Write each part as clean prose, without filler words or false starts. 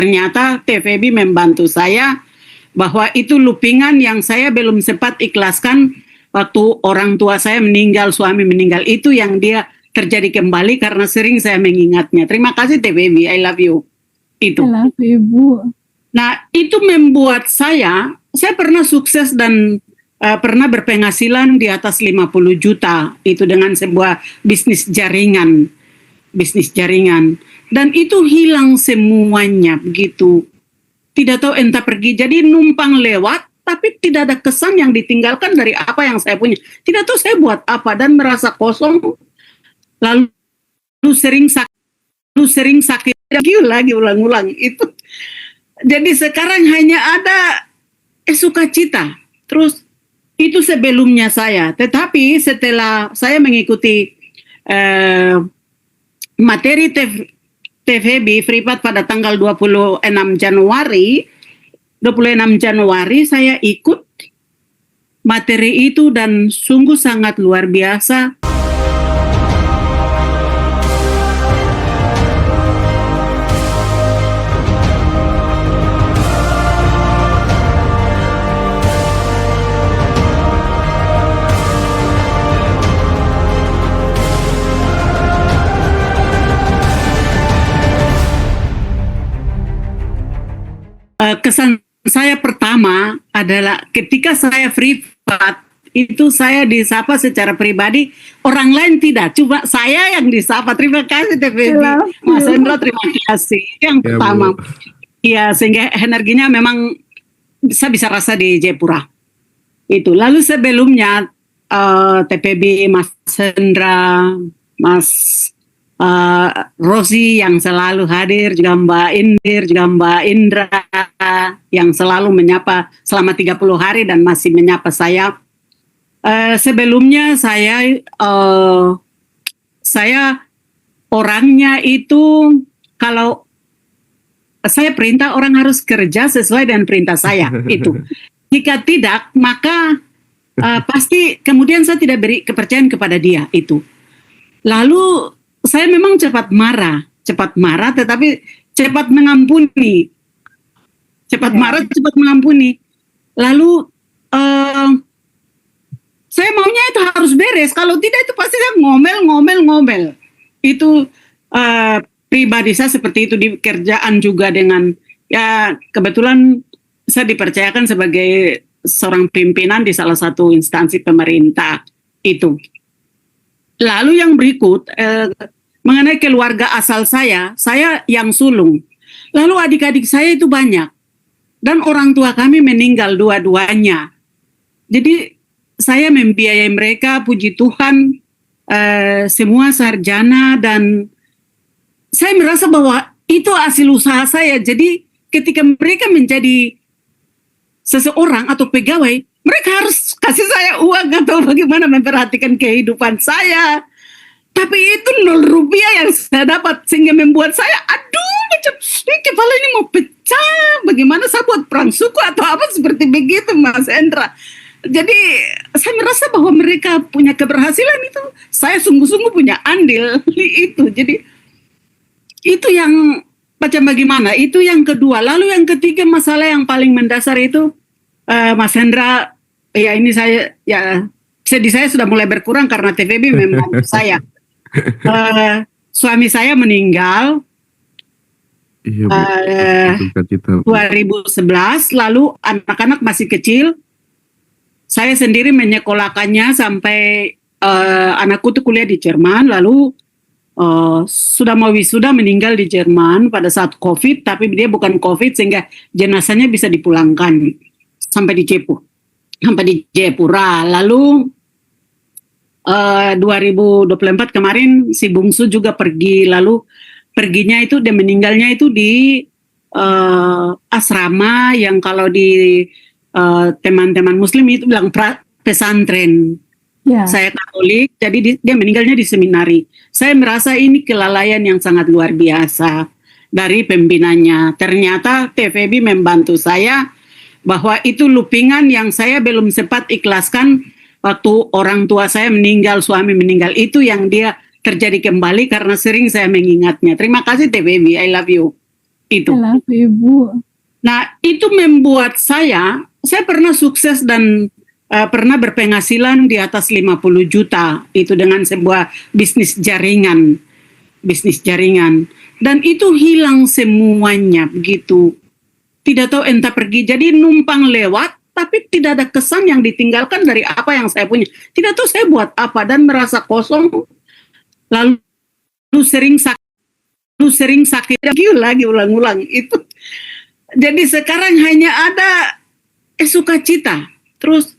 Ternyata TVB membantu saya bahwa itu loopingan yang saya belum sempat ikhlaskan waktu orang tua saya meninggal, suami meninggal. Itu yang dia terjadi kembali karena sering saya mengingatnya. Terima kasih TVB, I love you. Itu. I love you, Bu. Nah, itu membuat saya pernah sukses dan pernah berpenghasilan di atas 50 juta. Itu dengan sebuah bisnis jaringan. Dan itu hilang semuanya begitu. Tidak tahu entah pergi. Jadi numpang lewat, tapi tidak ada kesan yang ditinggalkan dari apa yang saya punya. Tidak tahu saya buat apa dan merasa kosong. Lalu sering sakit lagi ulang-ulang itu. Jadi sekarang hanya ada sukacita. Terus itu sebelumnya saya. Tetapi setelah saya mengikuti materi TVB Fripat pada tanggal 26 Januari saya ikut materi itu dan sungguh sangat luar biasa. Kesan saya pertama adalah ketika saya privat itu saya disapa secara pribadi, orang lain tidak, cuma saya yang disapa. Terima kasih TVB, Mas Hendra, terima kasih. Yang pertama, ya sehingga energinya memang saya bisa rasa di Jayapura. Itu. Lalu sebelumnya TPB, Mas Hendra, Mas Rosi yang selalu hadir, juga Mbak Indir, juga Mbak Indra yang selalu menyapa selama 30 hari dan masih menyapa saya. Sebelumnya saya orangnya itu kalau saya perintah orang harus kerja sesuai dengan perintah saya itu. Jika tidak maka pasti kemudian saya tidak beri kepercayaan kepada dia itu. Lalu saya memang cepat marah tetapi cepat mengampuni. Cepat mengampuni. Lalu saya maunya itu harus beres. Kalau tidak itu pasti saya ngomel. Itu pribadi saya seperti itu di kerjaan juga dengan ya kebetulan saya dipercayakan sebagai seorang pimpinan di salah satu instansi pemerintah itu. Lalu yang berikut mengenai keluarga asal saya yang sulung. Lalu adik-adik saya itu banyak dan orang tua kami meninggal dua-duanya. Jadi saya membiayai mereka, puji Tuhan, semua sarjana dan saya merasa bahwa itu hasil usaha saya. Jadi ketika mereka menjadi seseorang atau pegawai, mereka harus kasih saya uang atau bagaimana memperhatikan kehidupan saya. Tapi itu 0 rupiah yang saya dapat sehingga membuat saya macam kepala ini mau pecah. Bagaimana saya buat perang suku atau apa seperti begitu, Mas Hendra. Jadi saya merasa bahwa mereka punya keberhasilan itu. Saya sungguh-sungguh punya andil itu. Jadi itu yang macam bagaimana. Itu yang kedua. Lalu yang ketiga masalah yang paling mendasar itu Mas Hendra, ya ini saya sedih saya sudah mulai berkurang karena TVB membantu saya. Suami saya meninggal 2011, lalu anak-anak masih kecil. Saya sendiri menyekolahkannya sampai anakku tuh kuliah di Jerman, lalu sudah mau wisuda meninggal di Jerman pada saat COVID, tapi dia bukan COVID sehingga jenazahnya bisa dipulangkan sampai di Jayapura. Lalu 2024 kemarin si bungsu juga pergi, lalu perginya itu dia meninggalnya itu di asrama yang kalau di teman-teman muslim itu bilang pesantren. Saya Katolik, jadi dia meninggalnya di seminari. Saya merasa ini kelalaian yang sangat luar biasa dari pembinanya. Ternyata TVB membantu saya bahwa itu loopingan yang saya belum sempat ikhlaskan waktu orang tua saya meninggal, suami meninggal. Itu yang dia terjadi kembali karena sering saya mengingatnya. Terima kasih TVB, I love you. Itu. Alah, Ibu. Nah, itu membuat saya pernah sukses dan pernah berpenghasilan di atas 50 juta itu dengan sebuah bisnis jaringan. Dan itu hilang semuanya begitu. Tidak tahu entah pergi, jadi numpang lewat, tapi tidak ada kesan yang ditinggalkan dari apa yang saya punya. Tidak tahu saya buat apa dan merasa kosong, lalu sering sakit lagi ulang-ulang itu. Jadi sekarang hanya ada sukacita. Terus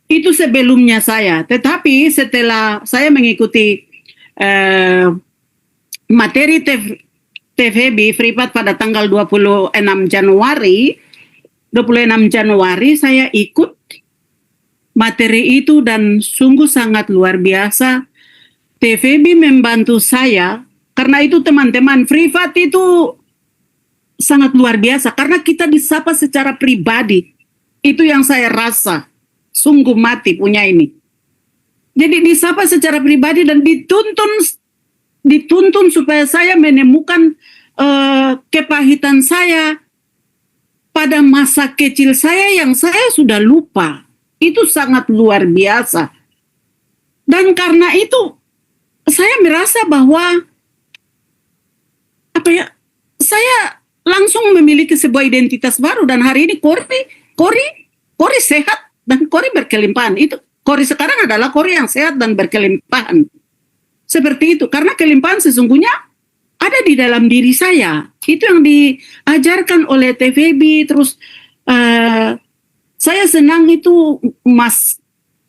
itu sebelumnya saya, tetapi setelah saya mengikuti materi TVB Fripat pada tanggal 26 Januari saya ikut materi itu dan sungguh sangat luar biasa. TVB membantu saya karena itu teman-teman Fripat itu sangat luar biasa karena kita disapa secara pribadi. Itu yang saya rasa sungguh mati punya ini. Jadi disapa secara pribadi dan dituntun supaya saya menemukan kepahitan saya pada masa kecil saya yang saya sudah lupa. Itu sangat luar biasa. Dan karena itu saya merasa bahwa saya langsung memiliki sebuah identitas baru dan hari ini Kori sehat dan Kori berkelimpahan. Itu Kori sekarang adalah Kori yang sehat dan berkelimpahan. Seperti itu karena kelimpahan sesungguhnya ada di dalam diri saya. Itu yang diajarkan oleh TVB. Terus saya senang itu Mas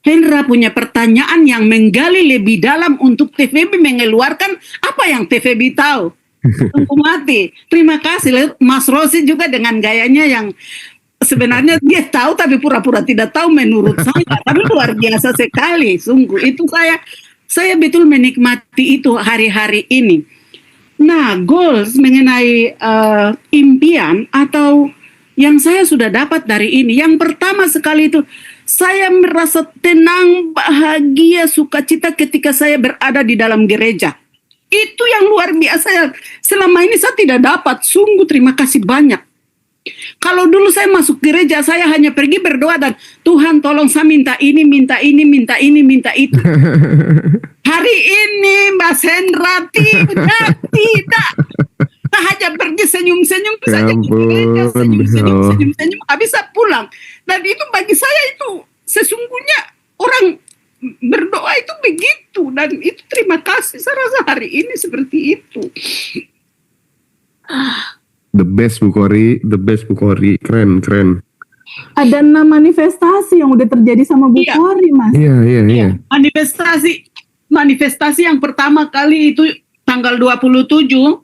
Hendra punya pertanyaan yang menggali lebih dalam untuk TVB mengeluarkan apa yang TVB tahu. Tunggu mati. Terima kasih Mas Rosi juga dengan gayanya yang sebenarnya dia tahu tapi pura-pura tidak tahu menurut saya. Tapi luar biasa sekali, sungguh. Itu saya betul menikmati itu hari-hari ini. Nah, goals mengenai impian atau yang saya sudah dapat dari ini. Yang pertama sekali itu, saya merasa tenang, bahagia, sukacita ketika saya berada di dalam gereja. Itu yang luar biasa yang selama ini saya tidak dapat. Sungguh terima kasih banyak. Kalau dulu saya masuk gereja, saya hanya pergi berdoa dan Tuhan tolong saya minta ini, minta ini, minta ini, minta itu. Hari ini Mas Hendra tidak. Saya hanya pergi senyum-senyum saja ke gereja, senyum-senyum, habis saya pulang. Dan itu bagi saya itu sesungguhnya orang berdoa itu begitu dan itu terima kasih saya rasa hari ini seperti itu. The best Bu Kori, keren. Ada 6 manifestasi yang udah terjadi sama Bu Kori, Mas. Iya. Manifestasi yang pertama kali itu tanggal 27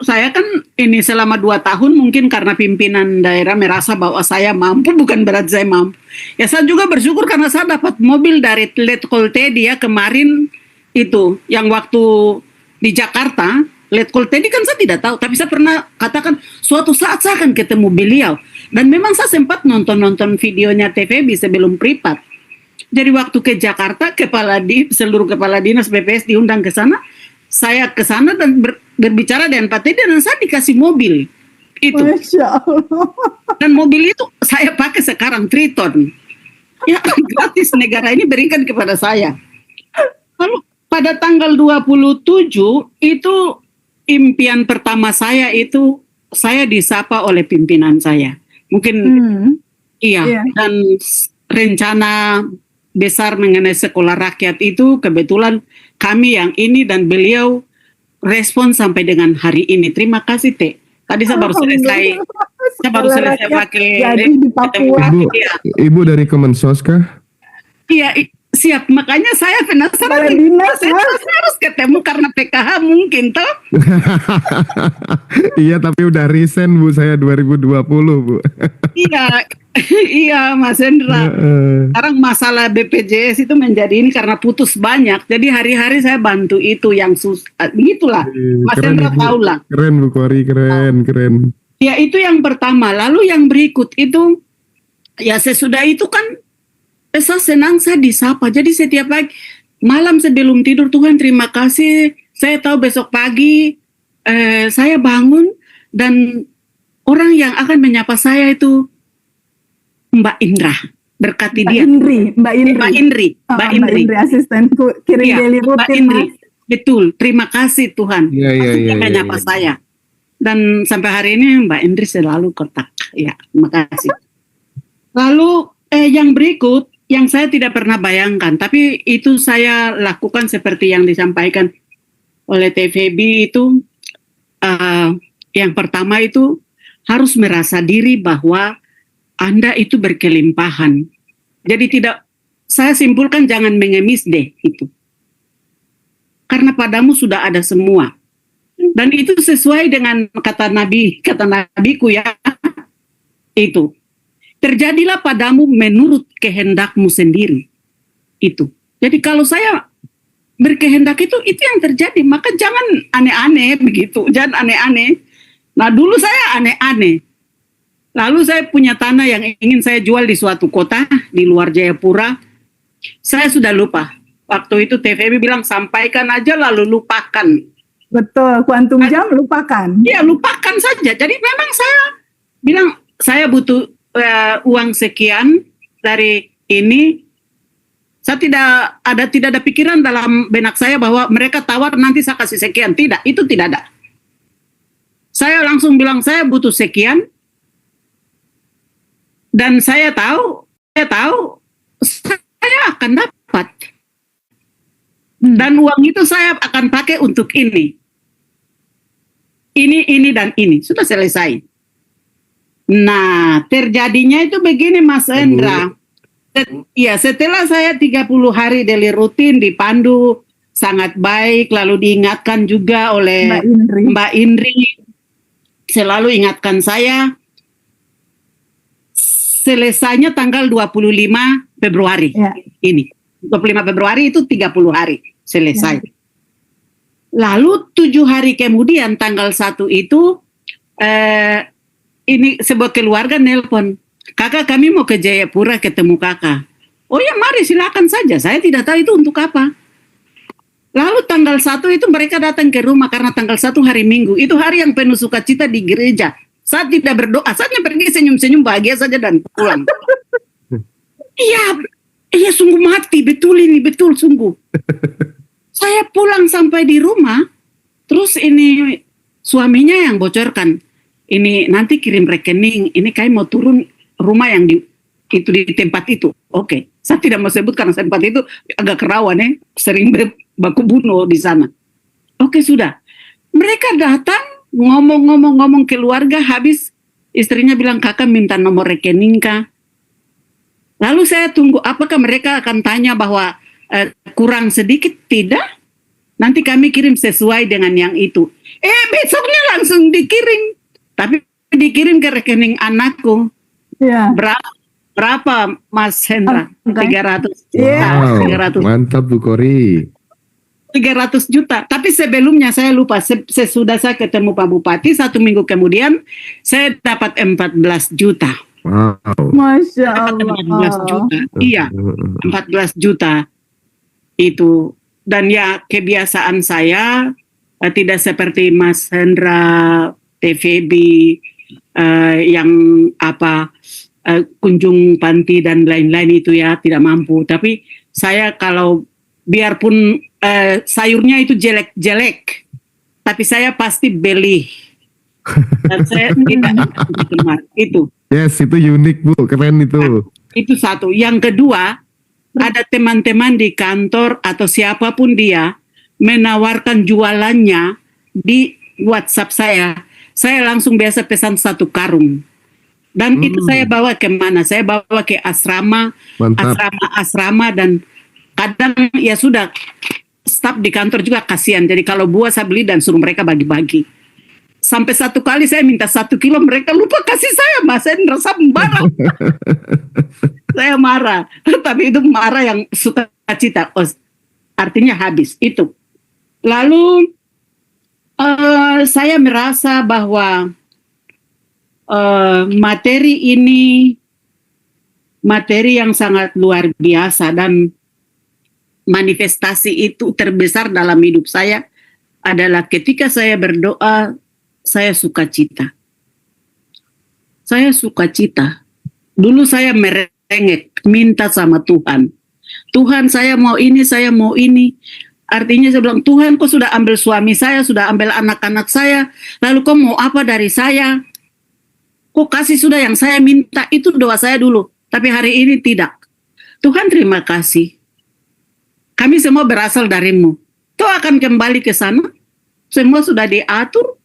saya kan ini selama 2 tahun mungkin karena pimpinan daerah merasa bahwa saya mampu, bukan berarti saya mampu. Ya saya juga bersyukur karena saya dapat mobil dari Letkol Teddy ya kemarin itu yang waktu di Jakarta. Letkol Teddy kan saya tidak tahu, tapi saya pernah katakan suatu saat saya akan ketemu beliau. Dan memang saya sempat nonton videonya TVB sebelum Pripat. Jadi waktu ke Jakarta, seluruh kepala dinas BPS diundang ke sana. Saya ke sana dan berbicara dengan Pak Teddy dan saya dikasih mobil. Itu. Masya Allah. Dan mobil itu saya pakai sekarang Triton. Ya gratis negara ini berikan kepada saya. Lalu pada tanggal 27 itu impian pertama saya itu saya disapa oleh pimpinan saya. Mungkin iya. Dan rencana besar mengenai sekolah rakyat itu kebetulan kami yang ini dan beliau respon sampai dengan hari ini. Terima kasih Teh. Tadi saya baru selesai pakai di Papua. Ibu dari Kemensos kah? Iya, siap. Makanya saya penasaran. Saya harus ketemu karena PKH mungkin toh. Iya, tapi udah resign Bu, saya 2020 Bu. Iya Mas Hendra. Sekarang masalah BPJS itu menjadi ini karena putus banyak. Jadi hari-hari saya bantu itu yang begitulah. Mas Hendra tahu lah. Keren Bu Kori, keren. Ya itu yang pertama. Lalu yang berikut itu ya sesudah itu kan saya senang saya disapa. Jadi setiap pagi malam sebelum tidur Tuhan terima kasih. Saya tahu besok pagi saya bangun Dan orang yang akan menyapa saya itu Mbak Indra, berkati dia. Mbak Indri. Mbak Indri. Asistenku kirim Iya, daily Mbak rutin, Indri. Mas. Betul, terima kasih Tuhan. Iya, iya, Pasti iya, dia iya, menyapa iya. saya. Dan sampai hari ini Mbak Indri selalu kontak. Ya, terima kasih. Lalu yang berikut yang saya tidak pernah bayangkan, tapi itu saya lakukan seperti yang disampaikan oleh TVB itu. Yang pertama itu harus merasa diri bahwa Anda itu berkelimpahan. Jadi saya simpulkan jangan mengemis deh itu. Karena padamu sudah ada semua. Dan itu sesuai dengan kata nabiku ya. Itu. Terjadilah padamu menurut kehendakmu sendiri. Itu. Jadi kalau saya berkehendak itu yang terjadi. Maka jangan aneh-aneh begitu. Jangan aneh-aneh. Nah dulu saya aneh-aneh. Lalu saya punya tanah yang ingin saya jual di suatu kota di luar Jayapura. Saya sudah lupa. Waktu itu TVB bilang sampaikan aja lalu lupakan. Betul, kuantum jam lupakan. Iya lupakan saja. Jadi memang saya bilang saya butuh uang sekian dari ini. Saya tidak ada pikiran dalam benak saya bahwa mereka tawar nanti saya kasih sekian. Tidak, itu tidak ada. Saya langsung bilang saya butuh sekian. Dan saya tahu saya akan dapat. Dan uang itu saya akan pakai untuk ini. Ini, dan ini. Sudah selesai. Nah, terjadinya itu begini Mas Hendra. Ya, setelah saya 30 hari daily rutin dipandu sangat baik, lalu diingatkan juga oleh Mbak Indri. Selalu ingatkan saya. Selesainya tanggal 25 Februari. Ya. Ini. 25 Februari itu 30 hari selesai. Ya. Lalu 7 hari kemudian tanggal 1 itu ini sebuah keluarga nelpon, kakak kami mau ke Jayapura ketemu kakak. Oh ya mari silakan saja, saya tidak tahu itu untuk apa. Lalu tanggal 1 itu mereka datang ke rumah karena tanggal 1 hari Minggu, itu hari yang penuh sukacita di gereja. Saya tidak berdoa, saya pergi senyum-senyum bahagia saja dan pulang. Iya sungguh mati, betul ini, betul sungguh. Saya pulang sampai di rumah, terus ini suaminya yang bocorkan. Ini nanti kirim rekening, ini kayak mau turun rumah yang di tempat itu. Oke, saya tidak mau sebut karena tempat itu agak kerawan ya, sering baku bunuh di sana. Oke sudah, mereka datang ngomong keluarga, habis istrinya bilang kakak minta nomor rekening kah? Lalu saya tunggu apakah mereka akan tanya bahwa kurang sedikit, tidak? Nanti kami kirim sesuai dengan yang itu. Besoknya langsung dikirim. Tapi dikirim ke rekening anakku. Ya. Berapa Mas Hendra? 300 juta. Wow, 300. Mantap Bu Kori. 300 juta. Tapi sebelumnya saya lupa. Sesudah saya ketemu Pak Bupati, 1 minggu kemudian saya dapat 14 juta. Wow. Masya Allah. 14 juta. Iya, 14 juta itu. Dan ya kebiasaan saya tidak seperti Mas Hendra, TVB yang kunjung panti dan lain-lain itu ya tidak mampu. Tapi saya kalau biarpun sayurnya itu jelek-jelek, tapi saya pasti beli. Dan saya tidak itu. Yes, itu unik Bu, keren itu. Nah, itu satu. Yang kedua, ada teman-teman di kantor atau siapapun dia menawarkan jualannya di WhatsApp saya. Saya langsung biasa pesan 1 karung. Dan itu saya bawa ke mana? Saya bawa ke asrama, asrama dan kadang ya sudah staf di kantor juga kasihan. Jadi kalau buah saya beli dan suruh mereka bagi-bagi. Sampai 1 kali saya minta 1 kilo, mereka lupa kasih saya, Mas Hendra, saya marah. Saya marah, tapi itu marah yang suka cita, artinya habis itu. Lalu saya merasa bahwa materi ini materi yang sangat luar biasa, dan manifestasi itu terbesar dalam hidup saya adalah ketika saya berdoa saya sukacita. Saya sukacita. Dulu saya merengek, minta sama Tuhan. Tuhan, saya mau ini, saya mau ini. Artinya saya bilang, Tuhan kau sudah ambil suami saya, sudah ambil anak-anak saya, lalu kau mau apa dari saya? Kau kasih sudah yang saya minta, itu doa saya dulu. Tapi hari ini tidak. Tuhan terima kasih. Kami semua berasal darimu. Kau akan kembali ke sana. Semua sudah diatur.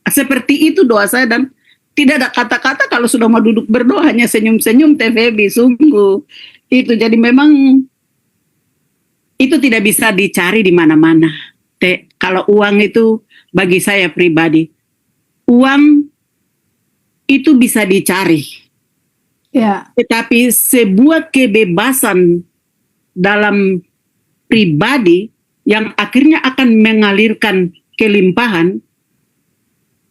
Seperti itu doa saya dan tidak ada kata-kata kalau sudah mau duduk berdoa hanya senyum-senyum TVB sungguh itu. Jadi memang itu tidak bisa dicari di mana-mana. Kalau uang itu bagi saya pribadi, uang itu bisa dicari. Ya. Tetapi sebuah kebebasan dalam pribadi yang akhirnya akan mengalirkan kelimpahan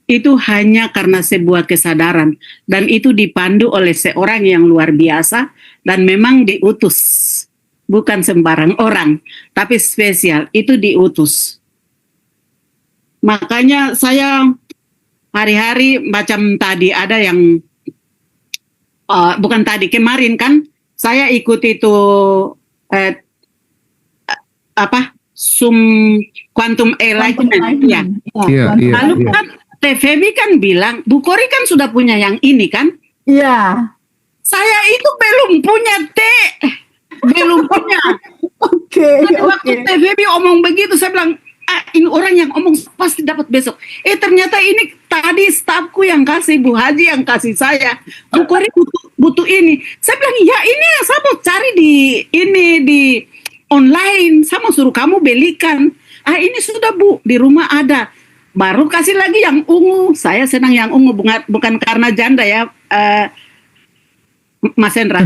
itu hanya karena sebuah kesadaran dan itu dipandu oleh seorang yang luar biasa dan memang diutus, bukan sembarang orang tapi spesial, itu diutus. Makanya saya hari-hari macam tadi ada yang bukan tadi, kemarin kan saya ikut itu Zoom Quantum Enlightenment ya. Iya, iya. Lalu kan TVB kan bilang, Bu Kori kan sudah punya yang ini kan? Iya. Saya itu belum punya, belum punya. Oke. Pada waktu TVB omong begitu, saya bilang, ini orang yang omong pasti dapat besok. Ternyata ini tadi stafku yang kasih, Bu Haji yang kasih saya. Bu Kori butuh ini. Saya bilang, ya ini yang saya mau cari di online. Saya mau suruh kamu belikan. Ini sudah Bu, di rumah ada. Baru kasih lagi yang ungu. Saya senang yang ungu, bukan karena janda ya, Mas Hendra.